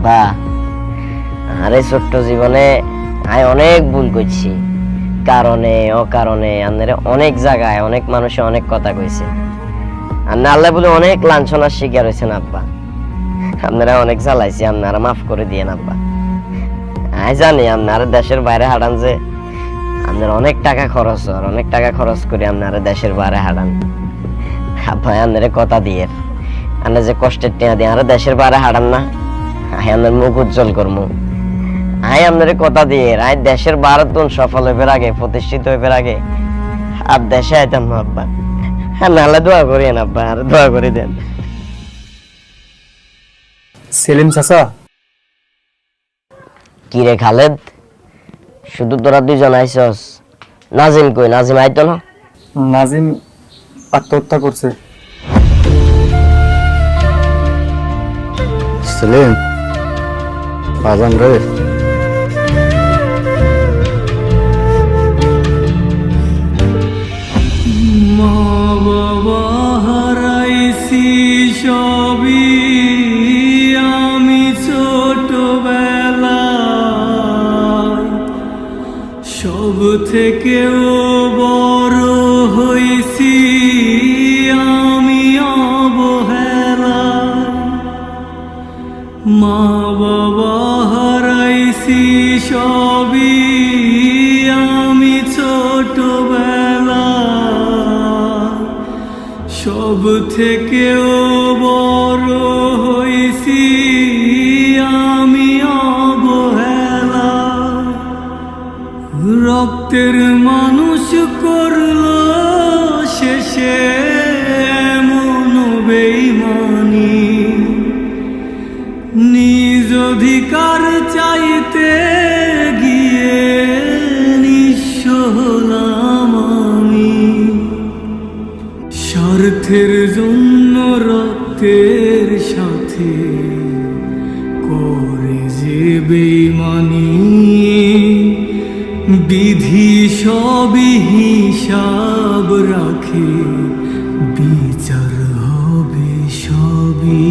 আব্বা, আরে ছোট্ট জীবনে আমি অনেক ভুল করছি, কারণে অকারণে আপনারা অনেক জায়গায় অনেক মানুষে অনেক কথা কইছে, আর না আল্লাহ বলে অনেক লাঞ্ছনার শিকার হয়েছেন আব্বা। আপনারা অনেক জ্বালাইছি, আপনারা মাফ করে দিয়েন আব্বা। আমি জানি আপনারা দেশের বাইরে হাঁটান, যে আপনার অনেক টাকা খরচ হয়, অনেক টাকা খরচ করে আপনারা দেশের বাইরে হাঁটান। আব্বা আপনারা কথা দিয়ে আপনার যে কষ্টের টেয়া দিয়ে আরো দেশের বাইরে হাঁটান না, আপনার মুখ উজ্জ্বল করবো। আই আপনার কথা দিয়ে আই দেশের বাইরে সফল হইবার আগে, প্রতিষ্ঠিত হইবার আগে আর দেশে আইতাম না আব্বা। নাহলে দোয়া করিয়েন আব্বা, আর দোয়া করে দেন। সেলিম চাচা, কি রে খালেদ, শুধু তোরা দুইজন আইসস? নাজিম কই? নাজিম আইতো না? নাজিম আত্মহত্যা করছে। সেলিম বাজান রে, মা বাবা হারাইছি সবই আমি ছোটবেলায়, সব থেকেও বড় হইছি আমি অবহেলায়। মা বাবা হারাইছি সবই আমি ছোটবেলায়, সব থেকেও বড় হইছি আমি অবহেলায়। রক্তের মানুষ করলো শেষে এমন বেঈমানি, নিজ অধিকার চাইতে গিয়ে নিঃস্ব হলাম আমি। স্বার্থের জন্য রক্তের সাথে করে যে বেঈমানি, বিধি সবই হিসাব রাখে, বিচার হবে সবই।